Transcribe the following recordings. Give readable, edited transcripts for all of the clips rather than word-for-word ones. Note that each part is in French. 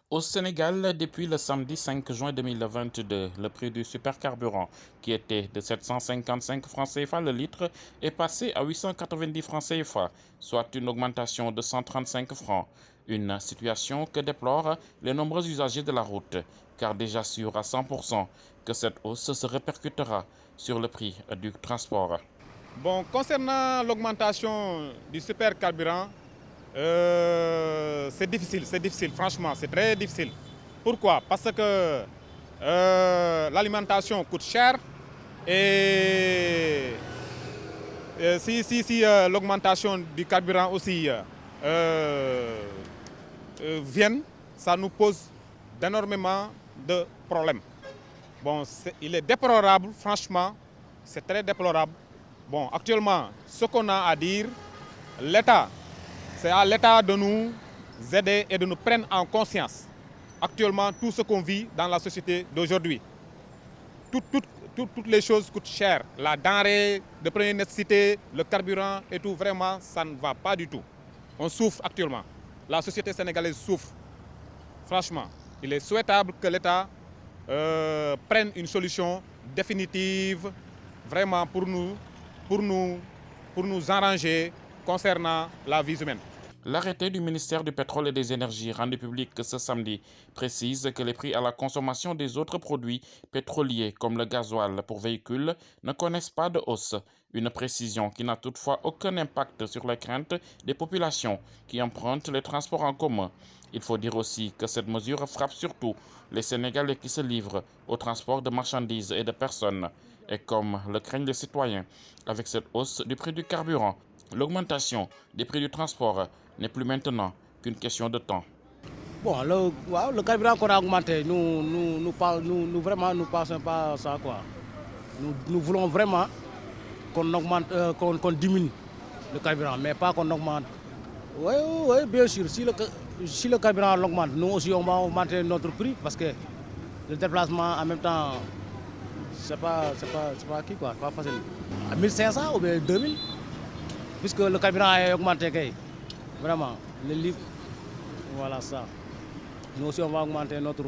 Au Sénégal, depuis le samedi 5 juin 2022, le prix du supercarburant, qui était de 755 francs CFA le litre, est passé à 890 francs CFA, soit une augmentation de 135 francs. Une situation que déplorent les nombreux usagers de la route, car déjà sûr à 100% que cette hausse se répercutera sur le prix du transport. Bon, concernant l'augmentation du supercarburant, c'est difficile, franchement, c'est très difficile. Pourquoi? Parce que l'alimentation coûte cher et si l'augmentation du carburant aussi vient, ça nous pose d'énormément de problèmes. Bon, il est déplorable, franchement, c'est très déplorable. Bon, actuellement, ce qu'on a à dire, l'État, c'est à l'État de nous aider et de nous prendre en conscience actuellement tout ce qu'on vit dans la société d'aujourd'hui. Toutes les choses coûtent cher. La denrée de première nécessité, le carburant et tout, vraiment, ça ne va pas du tout. On souffre actuellement. La société sénégalaise souffre. Franchement, il est souhaitable que l'État prenne une solution définitive vraiment pour nous arranger concernant la vie humaine. L'arrêté du ministère du Pétrole et des Énergies rendu public ce samedi précise que les prix à la consommation des autres produits pétroliers comme le gasoil pour véhicules ne connaissent pas de hausse. Une précision qui n'a toutefois aucun impact sur les craintes des populations qui empruntent les transports en commun. Il faut dire aussi que cette mesure frappe surtout les Sénégalais qui se livrent au transport de marchandises et de personnes. Et comme le craignent les citoyens, avec cette hausse du prix du carburant, l'augmentation des prix du transport n'est plus maintenant qu'une question de temps. Bon, le carburant qu'on a augmenté, vraiment, nous pensons pas à ça, quoi. Nous voulons vraiment qu'on augmente, qu'on diminue le carburant, mais pas qu'on augmente. Oui, oui, bien sûr. Si le carburant augmente, nous aussi, on va augmenter notre prix parce que le déplacement, en même temps, c'est pas qui, quoi, pas facile. À 1500 ou bien 2000, puisque le carburant est augmenté, vraiment, le livre, voilà ça. Nous aussi, on va augmenter notre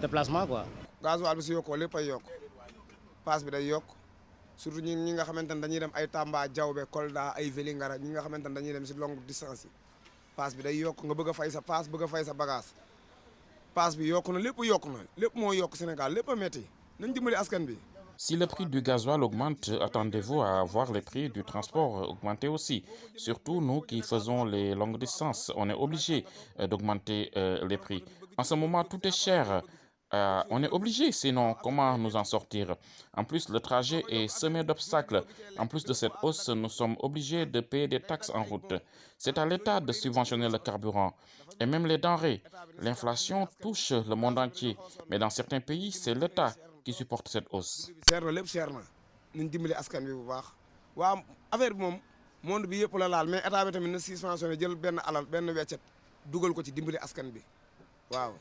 déplacement, quoi. Gasoil bi su yokkoo lépp ay yokk paas bi day yokk surtout ñi nga xamante ne dañuy dem ay Tamba Diaobé Kolda ay Vélingara ñi nga xamante ne dañuy dem si longue distance yi paas bi day yokk nga bëgg a fay sa paas bëgg a fay sa bagage paas bi yokk na lépp moo yokk Sénégal lépp a métti nañ dimbali askan bi. Si le prix du gasoil augmente, attendez-vous à voir les prix du transport augmenter aussi. Surtout nous qui faisons les longues distances, on est obligé d'augmenter les prix. En ce moment, tout est cher. On est obligé, sinon comment nous en sortir? En plus, le trajet est semé d'obstacles. En plus de cette hausse, nous sommes obligés de payer des taxes en route. C'est à l'État de subventionner le carburant et même les denrées. L'inflation touche le monde entier, mais dans certains pays, c'est l'État qui supporte cette hausse. Cher na lépp cher na nañ dimbali askan bi bu baax waaw affaire bi moom monde bi yëpp la laal mais état bi tamit na subventionné jël benn alal benn weccet dugal ko ci dimbali askan bi waaw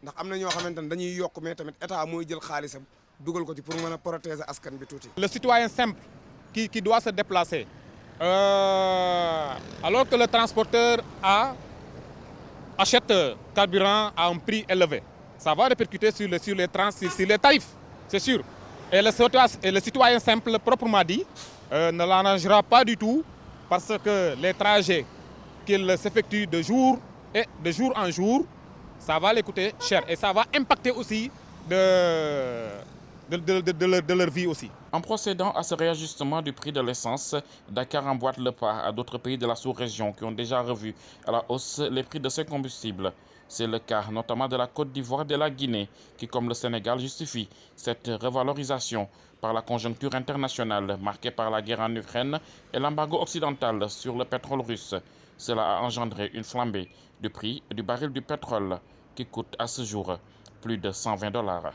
ndax am na ñoo xamante ne dañuy yokk mais tamit état mooy jël xaalisam dugal ko ci pour mën a protéger askan bi tuuti. Le citoyen simple qui doit se déplacer, alors que le transporteur achète carburant à un prix élevé, ça va répercuter sur les tarifs, c'est sûr. Et le citoyen simple, proprement dit, ne l'arrangera pas du tout parce que les trajets qu'il s'effectue de jour en jour, ça va les coûter cher et ça va impacter aussi de leur vie aussi. En procédant à ce réajustement du prix de l'essence, Dakar emboîte le pas à d'autres pays de la sous-région qui ont déjà revu à la hausse les prix de ces combustibles. C'est le cas notamment de la Côte d'Ivoire et de la Guinée, qui, comme le Sénégal, justifie cette revalorisation par la conjoncture internationale marquée par la guerre en Ukraine et l'embargo occidental sur le pétrole russe. Cela a engendré une flambée du prix du baril du pétrole qui coûte à ce jour plus de $120.